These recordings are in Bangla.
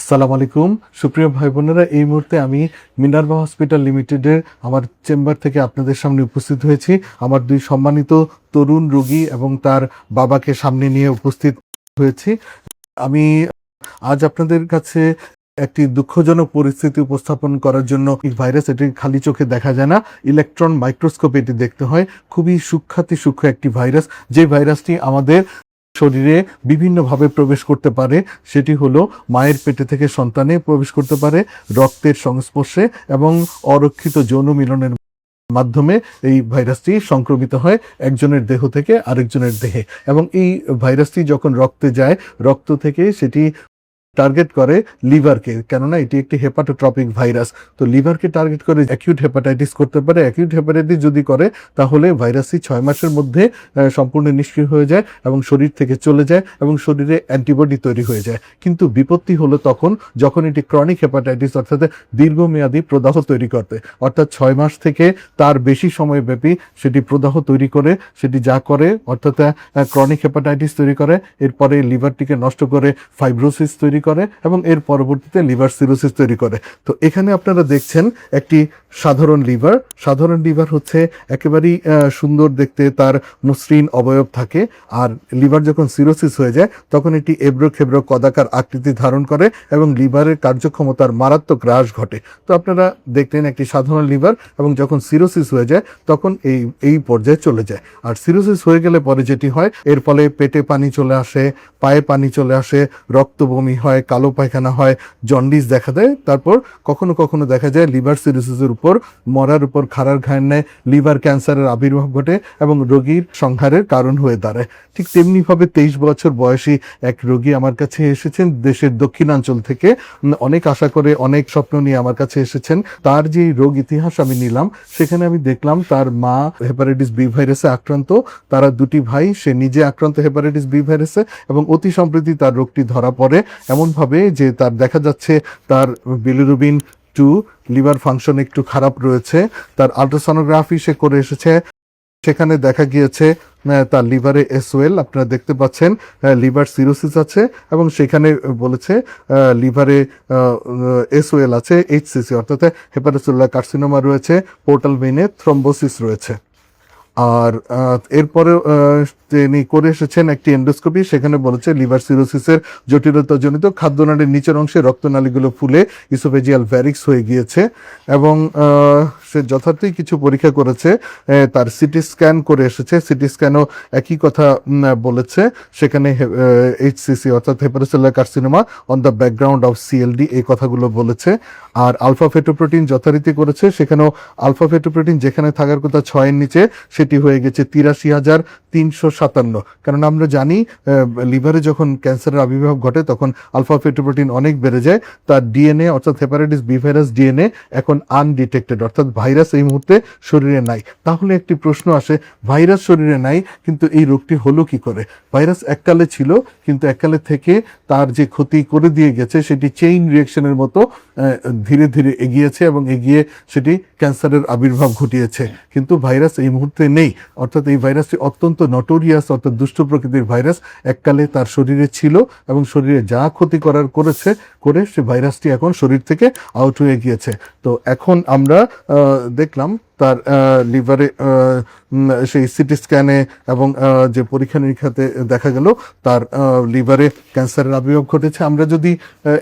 আসসালামু আলাইকুম সুপ্রিয় ভাই বোনেরা, এই মুহূর্তে আমি মিনার্ভা হসপিটাল লিমিটেডের আমার চেম্বার থেকে আপনাদের সামনে উপস্থিত হয়েছি। আমার দুই সম্মানিত তরুণ রোগী এবং তার বাবাকে সামনে নিয়ে উপস্থিত হয়েছি। আমি আজ আপনাদের কাছে একটি দুঃখজনক পরিস্থিতি উপস্থাপন করার জন্য এই ভাইরাস, এটি খালি চোখে দেখা যায় না, ইলেকট্রন মাইক্রোস্কোপে এটি দেখতে হয়। খুবই সূক্ষ্ম একটি ভাইরাস, যে ভাইরাসটি আমাদের শরীরে বিভিন্নভাবে প্রবেশ করতে পারে। সেটি হলো মায়ের পেটে থেকে সন্তানে প্রবেশ করতে পারে, রক্তের সংস্পর্শে এবং অরক্ষিত যৌন মিলনের মাধ্যমে এই ভাইরাসটি সংক্রমিত হয় একজনের দেহ থেকে আরেকজনের দেহে। এবং এই ভাইরাসটি যখন রক্তে যায়, রক্ত থেকে সেটি টার্গেট করে লিভারকে, কেননা এটি একটি হেপাটোট্রপিক ভাইরাস। তো লিভারকে টার্গেট করে অ্যাকিউট হেপাটাইটিস করতে পারে। অ্যাকিউট হেপাটাইটিস যদি করে, তাহলে ভাইরাসটি 6 মাসের মধ্যে সম্পূর্ণ নিষ্ক্রিয় হয়ে যায় এবং শরীর থেকে চলে যায় এবং শরীরে অ্যান্টিবডি তৈরি হয়ে যায়। কিন্তু বিপত্তি হলো তখন যখন এটি ক্রনিক হেপাটাইটিস অর্থাৎ দীর্ঘমেয়াদী প্রদাহ তৈরি করতে, অর্থাৎ 6 মাস থেকে তার বেশি সময়ব্যাপী সেটি প্রদাহ তৈরি করে। সেটি যা করে অর্থাৎ ক্রনিক হেপাটাইটিস তৈরি করে, এরপরে লিভারটিকে নষ্ট করে ফাইব্রোসিস তৈরি করে এবং এর পরবর্তীতে লিভার সিরোসিস তৈরি করে। তো এখানে আপনারা দেখছেন একটি সাধারণ লিভার হচ্ছে একেবারেই সুন্দর দেখতে, তার মসৃণ অবয়ব থাকে। আর লিভার যখন সিরোসিস হয়ে যায় তখন এটি এবড়ো খেবড়ো কদাকার আকৃতি ধারণ করে এবং লিভারের কার্যক্ষমতার মারাত্মক হ্রাস ঘটে। তো আপনারা দেখলেন একটি সাধারণ লিভার, এবং যখন সিরোসিস হয়ে যায় তখন এই পর্যায়ে চলে যায়। আর সিরোসিস হয়ে গেলে পরে যেটি হয়, এর ফলে পেটে পানি চলে আসে, পায়ে পানি চলে আসে, রক্ত বমি হয়, কালো পায়খানা হয়, জন্ডিস দেখা দেয়। তারপর কখনো কখনো দেখা যায় লিভার সিরোসিসের উপর মরার উপর খাড়ার ঘায়ের ন্যায় লিভার ক্যান্সারের আবির্ভাব ঘটে এবং রোগীর সংহারের কারণ হয়ে দাঁড়ায়। ঠিক তেমনিভাবে 23 বছর বয়সী এক রোগী আমার কাছে এসেছেন দেশের দক্ষিণাঞ্চল থেকে। অনেক আশা করে, অনেক স্বপ্ন নিয়ে আমার কাছে এসেছেন। তার যে রোগ ইতিহাস আমি নিলাম, সেখানে আমি দেখলাম তার মা হেপাটাইটিস বি ভাইরাসে আক্রান্ত, তারা দুটি ভাই, সে নিজে আক্রান্ত হেপাটাইটিস বি ভাইরাসে, এবং অতি সম্প্রতি তার রোগটি ধরা পড়ে এমনভাবে যে তার দেখা যাচ্ছে তার বিলিরুবিন 2 লিভার ফাংশন একটু খারাপ রয়েছে। তার আল্ট্রাসোনোগ্রাফি সে করে এসেছে, সেখানে দেখা গিয়েছে তার লিভারে এসওএল আপনারা দেখতে পাচ্ছেন, লিভার সিরোসিস আছে এবং সেখানে বলেছে লিভারে এসওএল আছে, এইচসিসি অর্থাৎ হেপাটোসেলুলার কার্সিনোমা রয়েছে, পোর্টাল ভেইনে থ্রম্বোসিস রয়েছে। আর এরপরে তিনি করে এসেছেন একটি এন্ডোস্কোপি, সেখানে বলেছে লিভার সিরোসিসের জটিলতাজনিত খাদ্যনালীর নিচের অংশে রক্তনালীগুলো ফুলে ইসোফেজিয়াল ভ্যারিক্স হয়ে গিয়েছে। এবং সে যথার্থই কিছু পরীক্ষা করেছে, তার সিটি স্ক্যান করে এসেছে, সিটি স্ক্যানও একই কথা বলেছে, সেখানে এইচসিসি অর্থাৎ hepatocellular carcinoma on the background of CLD এই কথাগুলো বলেছে। আর আলফা ফেটোপ্রোটিন যথারীতি করেছে, সেখানেও আলফা ফেটোপ্রোটিন যেখানে থাকার কথা 6 এর নিচে, সেটি হয়ে গেছে 83,357। কারণ আমরা জানি লিভারে যখন ক্যান্সারের আবির্ভাব ঘটে তখন আলফা ফেটোপ্রোটিন অনেক বেড়ে যায়। তার ডিএনএ অর্থাৎ হেপাটাইটিস বি ভাইরাস ডিএনএ এখন আনডিটেক্টেড, অর্থাৎ ভাইরাস এই মুহূর্তে শরীরে নাই। তাহলে একটি প্রশ্ন আসে, ভাইরাস শরীরে নাই কিন্তু এই রোগটি হলো কি করে? ভাইরাস এককালে ছিল, কিন্তু এককালে থেকে তার যে ক্ষতি করে দিয়ে গেছে সেটি চেইন রিয়াকশনের মতো ধীরে ধীরে এগিয়েছে এবং এগিয়ে সেটি ক্যান্সারের আবির্ভাব ঘটিয়েছে। কিন্তু ভাইরাস এই মুহূর্তে নেই, অর্থাৎ এই ভাইরাসটি অত্যন্ত নটোরিয়াস অর্থাৎ দুষ্ট প্রকৃতির ভাইরাস। এককালে তার শরীরে ছিল এবং শরীরে যা ক্ষতি করেছে সে ভাইরাসটি এখন শরীর থেকে আউট হয়ে গিয়েছে। তো এখন আমরা দেখলাম তার লিভারে সেই সিটি স্ক্যানে এবং যে পরীক্ষা নিরীক্ষাতে দেখা গেল তার লিভারে ক্যান্সারের আবির্ভাব ঘটেছে। আমরা যদি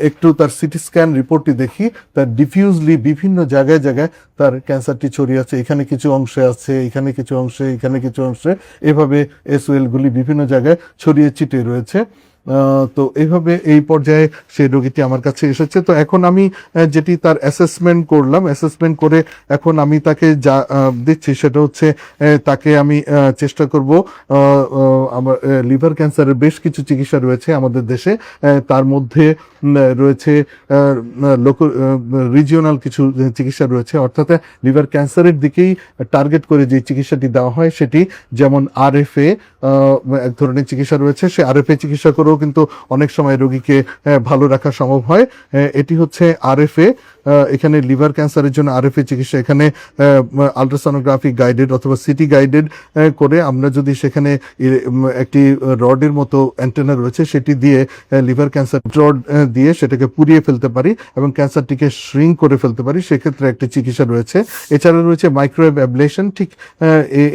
একটু তার সিটি স্ক্যান রিপোর্টটি দেখি, তার ডিফিউজলি বিভিন্ন জায়গায় তার ক্যান্সারটি ছড়িয়ে আছে, এখানে কিছু অংশে আছে, এখানে কিছু অংশে, এখানে কিছু অংশে, এভাবে এসওএলগুলি বিভিন্ন জায়গায় ছড়িয়ে ছিটিয়ে রয়েছে। তো এইভাবে এই পর্যায়ে সেই রোগীটি আমার কাছে এসেছে। তো এখন আমি যেটি তার অ্যাসেসমেন্ট করলাম, অ্যাসেসমেন্ট করে এখন আমি তাকে যা দিচ্ছি সেটা হচ্ছে তাকে আমি চেষ্টা করব, আমার লিভার ক্যান্সারের বেশ কিছু চিকিৎসা রয়েছে আমাদের দেশে, তার মধ্যে রয়েছে রিজিওনাল কিছু চিকিৎসা রয়েছে, অর্থাৎ লিভার ক্যান্সারের দিকেই টার্গেট করে যে চিকিৎসাটি দেওয়া হয় সেটি, যেমন আরএফএ এক ধরনের চিকিৎসা রয়েছে। সে আরএফএ চিকিৎসা করেও কিন্তু অনেক সময় রোগীকে ভালো রাখা সম্ভব হয়। এটি হচ্ছে আরএফএ, এখানে লিভার ক্যান্সারের জন্য আরএফএ চিকিৎসা, এখানে আল্ট্রাসোনোগ্রাফি গাইডেড অথবা সিটি গাইডেড করে আমরা যদি সেখানে একটি রডের মতো অ্যান্টেনা রয়েছে সেটি দিয়ে লিভার ক্যান্সার রড দিয়ে সেটাকে পুড়িয়ে ফেলতে পারি এবং ক্যান্সারটিকে শ্রিঙ্ক করে ফেলতে পারি, সেক্ষেত্রে একটি চিকিৎসা রয়েছে। এছাড়া রয়েছে মাইক্রোওয়েভ অ্যাবলেশন, ঠিক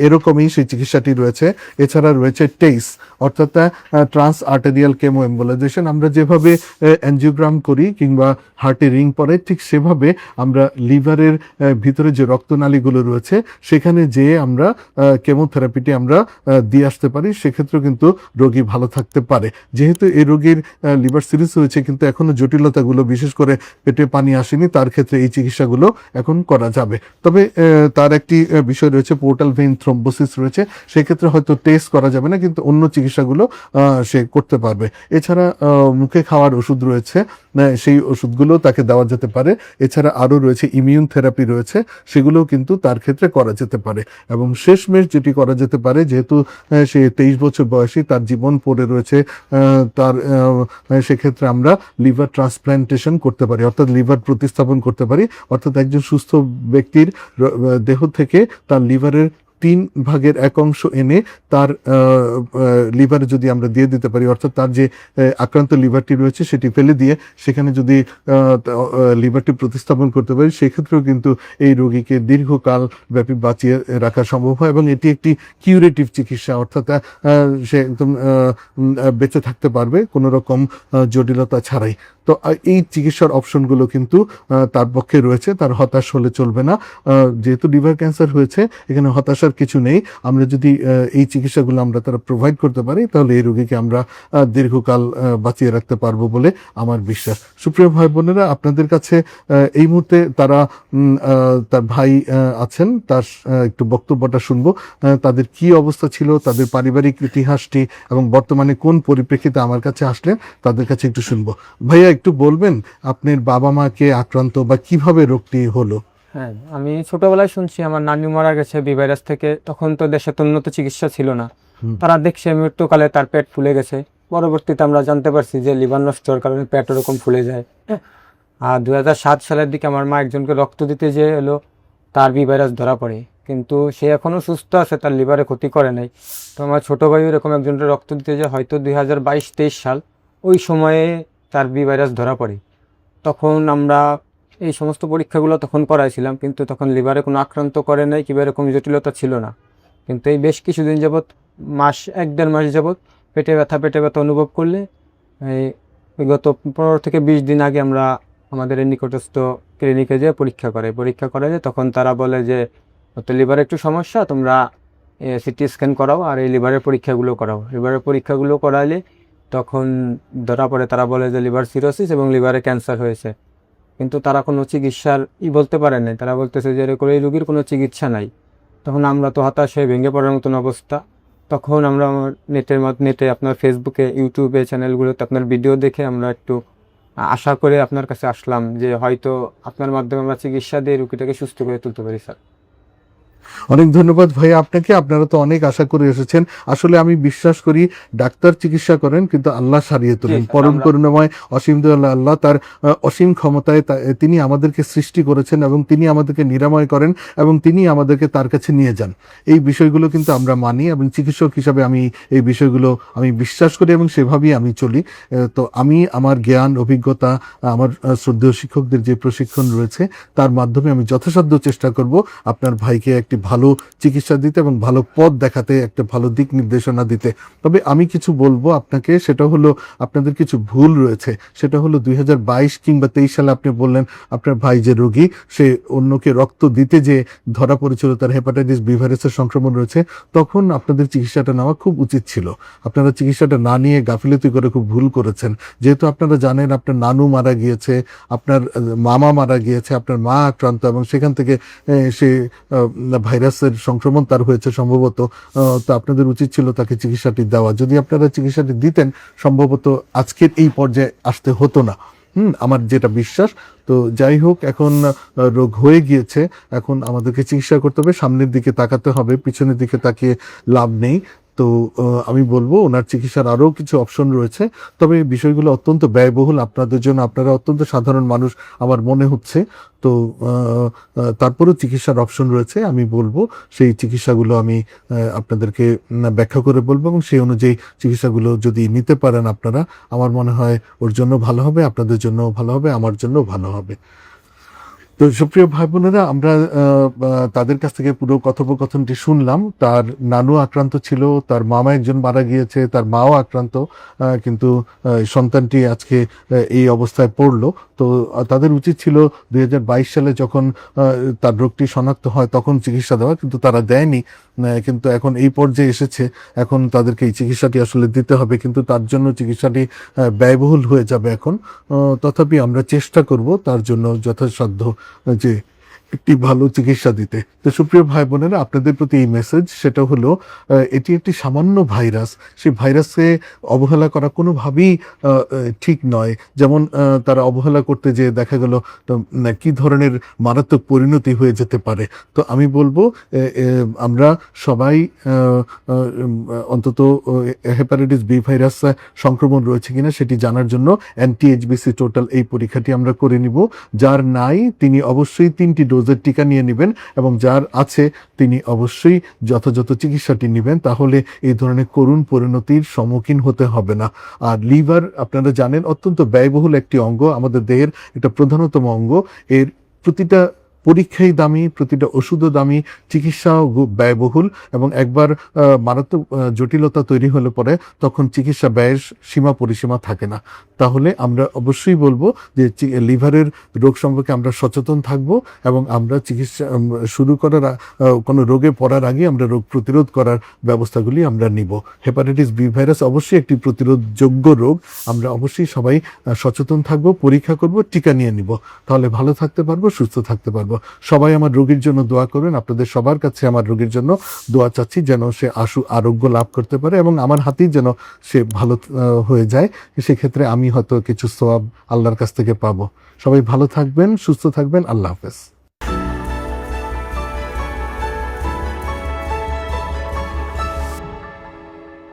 এরকমই সেই চিকিৎসাটি রয়েছে। এছাড়া রয়েছে টেইস, অর্থাৎ ট্রান্স আর্টেরিয়াল কেমো এম্বোলাইজেশন। আমরা যেভাবে অ্যানজিওগ্রাম করি কিংবা হার্টে রিং পরে, ঠিক সেভাবে আমরা লিভারের ভিতরে যে রক্তনালীগুলো রয়েছে সেখানে যেয়ে আমরা কেমোথেরাপিটি আমরা দিয়ে আসতে পারি। সেক্ষেত্রেও কিন্তু রোগী ভালো থাকতে পারে। যেহেতু এই রোগীর লিভার সিরিজ হয়েছে কিন্তু এখনো জটিলতাগুলো, বিশেষ করে পেটে পানি আসেনি, তার ক্ষেত্রে এই চিকিৎসাগুলো এখন করা যাবে। তবে তার একটি বিষয় রয়েছে, পোর্টাল ভেইন থ্রম্বোসিস রয়েছে, সেক্ষেত্রে হয়তো টেস্ট করা যাবে না, কিন্তু অন্য চিকিৎসাগুলো সে করতে পারবে। এছাড়া মুখে খাওয়ার ওষুধ রয়েছে, সেই ওষুধগুলো তাকে দেওয়া যেতে পারে। এছাড়া আরও রয়েছে ইমিউন থেরাপি রয়েছে, সেগুলোও কিন্তু তার ক্ষেত্রে করা যেতে পারে। এবং শেষমেশ যেটি করা যেতে পারে, যেহেতু সে 23 বছর বয়সী, তার জীবন পড়ে রয়েছে, তার সেক্ষেত্রে আমরা লিভার ট্রান্সপ্ল্যান্টেশন করতে পারি, অর্থাৎ লিভার প্রতিস্থাপন করতে পারি। অর্থাৎ একজন সুস্থ ব্যক্তির দেহ থেকে তার লিভারের 3/1 এনে তার লিভারে যদি আমরা দিয়ে দিতে পারি, অর্থাৎ তার যে আক্রান্ত লিভারটি রয়েছে সেটি ফেলে দিয়ে সেখানে যদি লিভারটি প্রতিস্থাপন করতে পারি, সেক্ষেত্রেও কিন্তু এই রোগীকে দীর্ঘকাল ব্যাপী বাঁচিয়ে রাখা সম্ভব হয়। এবং এটি একটি কিউরেটিভ চিকিৎসা, অর্থাৎ সে একদম বেঁচে থাকতে পারবে কোনো রকম জটিলতা ছাড়াই। তো এই চিকিৎসার অপশনগুলো কিন্তু তার পক্ষে রয়েছে, তার হতাশ হলে চলবে না। যেহেতু লিভার ক্যান্সার হয়েছে, এখানে হতাশার কিছু নেই। আমরা যদি এই চিকিৎসাগুলো আমরা তারা প্রোভাইড করতে পারি, তাহলে এই রোগীকে আমরা দীর্ঘকাল বাঁচিয়ে রাখতে পারবো বলে আমার বিশ্বাস। সুপ্রিয় ভাই বোনেরা, আপনাদের কাছে এই মুহূর্তে তার ভাই আছেন, তার একটু বক্তব্যটা শুনবো। তাদের কি অবস্থা ছিল, তাদের পারিবারিক ইতিহাসটি এবং বর্তমানে কোন পরিপ্রেক্ষিতে আমার কাছে আসলেন, তাদের কাছে একটু শুনবো। ভাইয়া, একটু বলবেন আপনার বাবা মা কে আক্রান্ত বা কিভাবে রোগটি হলো? হ্যাঁ, আমি ছোটবেলায় শুনছি আমার নানি মারা গেছে বি ভাইরাস থেকে। তখন তো দেশে তো উন্নত চিকিৎসা ছিল না, তারা দেখছে মৃত্যুকালে তার পেট ফুলে গেছে। পরবর্তীতে আমরা জানতে পারছি যে লিভার নষ্ট হওয়ার কারণে পেট ওরকম ফুলে যায়। আর 2007 সালের দিকে আমার মা একজনকে রক্ত দিতে যে এলো, তার বি ভাইরাস ধরা পড়ে, কিন্তু সে এখনো সুস্থ আছে, তার লিভারে ক্ষতি করে নাই। তো আমার ছোটো ভাই এরকম একজনকে রক্ত দিতে যায়, হয়তো 2022-23 সাল, ওই সময়ে তার বি ভাইরাস ধরা পড়ে। তখন আমরা এই সমস্ত পরীক্ষাগুলো তখন করাইছিলাম, কিন্তু তখন লিভারে কোনো আক্রান্ত করে নাই কিংবা এরকম জটিলতা ছিল না। কিন্তু এই বেশ কিছুদিন যাবৎ, 1-1.5 মাস যাবৎ পেটে ব্যথা অনুভব করলে, এই গত 15 থেকে 20 দিন আগে আমরা আমাদের নিকটস্থ ক্লিনিকে যেয়ে পরীক্ষা করে যে তখন তারা বলে যে তো লিভারে একটু সমস্যা, তোমরা সিটি স্ক্যান করাও আর এই লিভারের পরীক্ষাগুলো করাও। লিভারের পরীক্ষাগুলো করালে তখন ধরা পড়ে, তারা বলে যে লিভার সিরোসিস এবং লিভারে ক্যান্সার হয়েছে। কিন্তু তারা কোনো চিকিৎসার বলতে পারে নাই, তারা বলতেছে যে এরকম এই রোগীর কোনো চিকিৎসা নাই। তখন আমরা তো হতাশ হয়ে ভেঙে পড়ার মতন অবস্থা। তখন আমরা নেটে আপনার ফেসবুকে, ইউটিউবে চ্যানেলগুলোতে আপনার ভিডিও দেখে আমরা একটু আশা করে আপনার কাছে আসলাম যে হয়তো আপনার মাধ্যমে আমরা চিকিৎসা দিয়ে রোগীটাকে সুস্থ করে তুলতে পারি। স্যার, অনেক ধন্যবাদ ভাইয়া আপনাকে। আপনারা তো অনেক আশা করে এসেছেন। আসলে আমি বিশ্বাস করি ডাক্তার চিকিৎসা করেন, কিন্তু আল্লাহ সারিয়ে তোলেন। পরম করুণাময় অসীম দয়ালু আল্লাহ তার অসীম ক্ষমতায় তিনি আমাদেরকে সৃষ্টি করেছেন এবং তিনি আমাদেরকে নিরাময় করেন এবং তিনি আমাদেরকে তার কাছে নিয়ে যান। এই বিষয়গুলো কিন্তু আমরা মানি এবং চিকিৎসক হিসাবে আমি এই বিষয়গুলো আমি বিশ্বাস করি এবং সেভাবেই আমি চলি। তো আমি আমার জ্ঞান, অভিজ্ঞতা, আমার শ্রদ্ধেয় শিক্ষকদের যে প্রশিক্ষণ রয়েছে তার মাধ্যমে আমি যথাসাধ্য চেষ্টা করব আপনার ভাইকে একটি ভালো চিকিৎসা দিতে এবং ভালো পথ দেখাতে, একটা ভালো দিক নির্দেশনা দিতে। তবে আমি কিছু বলবো আপনাকে, সেটা হলো আপনাদের কিছু ভুল রয়েছে। সেটা হলো 2022 কিংবা 23 সালে আপনি বললেন আপনার ভাই যে রোগী, সে অন্যকে রক্ত দিতে যে ধরা পড়েছিল তার হেপাটাইটিস বি ভাইরাসের সংক্রমণ রয়েছে, তখন আপনাদের চিকিৎসাটা নেওয়া খুব উচিত ছিল। আপনারা চিকিৎসাটা না নিয়ে গাফিলতি করে খুব ভুল করেছেন। যেহেতু আপনারা জানেন আপনার নানু মারা গিয়েছে, আপনার মামা মারা গিয়েছে, আপনার মা আক্রান্ত এবং সেখান থেকে সে ভাইরাসের সংক্রমণ তার হয়েছে সম্ভবত। তো আপনাদের উচিত ছিল তাকে চিকিৎসাটি দেওয়া। যদি আপনারা চিকিৎসাটি দিতেন, সম্ভবত আজকের এই পর্যায়ে আসতে হতো না। আমার যেটা বিশ্বাস। তো যাই হোক, এখন রোগ হয়ে গিয়েছে, এখন আমাদেরকে চিকিৎসা করতে হবে, সামনের দিকে তাকাতে হবে, পিছনের দিকে তাকিয়ে লাভ নেই। তো আমি বলবো ওনার চিকিৎসার আরও কিছু অপশন রয়েছে, তবে এই বিষয়গুলো অত্যন্ত ব্যয়বহুল আপনাদের জন্য, আপনারা অত্যন্ত সাধারণ মানুষ আমার মনে হচ্ছে। তো তারপরেও চিকিৎসার অপশন রয়েছে, আমি বলবো সেই চিকিৎসাগুলো আমি আপনাদেরকে ব্যাখ্যা করে বলবো, এবং সেই অনুযায়ী চিকিৎসাগুলো যদি নিতে পারেন আপনারা, আমার মনে হয় ওর জন্য ভালো হবে, আপনাদের জন্য ভালো হবে, আমার জন্য ভালো হবে। তো সুপ্রিয় ভাই বোনেরা, আমরা তাদের কাছ থেকে পুরো কথোপকথনটি শুনলাম। তার নানু আক্রান্ত ছিল, তার মামা একজন মারা গিয়েছে, তার মাও আক্রান্ত, কিন্তু সন্তানটি আজকে এই অবস্থায় পড়লো। তো তাদের উচিত ছিল 2022 সালে যখন তার রোগটি শনাক্ত হয় তখন চিকিৎসা দেওয়া, কিন্তু তারা দেয়নি। কিন্তু এখন এই পর্যায়ে এসেছে, এখন তাদেরকে এই চিকিৎসাটি আসলে দিতে হবে, কিন্তু তার জন্য চিকিৎসাটি ব্যয়বহুল হয়ে যাবে এখন। তথাপি আমরা চেষ্টা করব তার জন্য যথাসাধ্য যে একটি ভালো চিকিৎসা দিতে। তো সুপ্রিয় ভাই বোনেরা, আপনাদের প্রতি এই মেসেজ, সেটা হলো এটি একটি সামান্য ভাইরাস, সেই ভাইরাসকে অবহেলা করা কোনোভাবেই ঠিক নয়। যেমন তারা অবহেলা করতে যেয়ে দেখা গেল কি ধরনের মারাত্মক পরিণতি হয়ে যেতে পারে। তো আমি বলবো আমরা সবাই অন্তত হেপাটাইটিস বি ভাইরাস সংক্রমণ রয়েছে কিনা সেটি জানার জন্য NTHBC টোটাল এই পরীক্ষাটি আমরা করে নিব। যার নাই তিনি অবশ্যই 3টি ডোজের টিকা নিয়ে নেবেন, এবং যার আছে তিনি অবশ্যই যথাযথ চিকিৎসাটি নেবেন, তাহলে এই ধরনের করুণ পরিণতির সম্মুখীন হতে হবে না। আর লিভার আপনারা জানেন অত্যন্ত ব্যয়বহুল একটি অঙ্গ, আমাদের দেহের একটা প্রধানতম অঙ্গ। এর প্রতিটা পরীক্ষাই দামি, প্রতিটা ওষুধও দামি, চিকিৎসাও ব্যয়বহুল, এবং একবার মারাত্মক জটিলতা তৈরি হলে পরে তখন চিকিৎসা ব্যয়ের সীমা পরিসীমা থাকে না। তাহলে আমরা অবশ্যই বলবো যে লিভারের রোগ সম্পর্কে আমরা সচেতন থাকব, এবং আমরা চিকিৎসা শুরু করার কোনো রোগে পড়ার আগে আমরা রোগ প্রতিরোধ করার ব্যবস্থাগুলি আমরা নিব। হেপাটাইটিস বি ভাইরাস অবশ্যই একটি প্রতিরোধযোগ্য রোগ, আমরা অবশ্যই সবাই সচেতন থাকব, পরীক্ষা করব, টিকা নিয়ে নিব, তাহলে ভালো থাকতে পারবো, সুস্থ থাকতে পারবো। সবাই আমার রোগীর জন্য দোয়া করবেন, আপনাদের সবার কাছে আমার রোগীর জন্য দোয়া চাচ্ছি যেন সে আরোগ্য লাভ করতে পারে, এবং আমার হাতেই যেন সে ভালো হয়ে যায়। সেক্ষেত্রে আমি হয়তো কিছু সওয়াব আল্লাহর কাছ থেকে পাবো। সবাই ভালো থাকবেন, সুস্থ থাকবেন, আল্লাহ হাফেজ।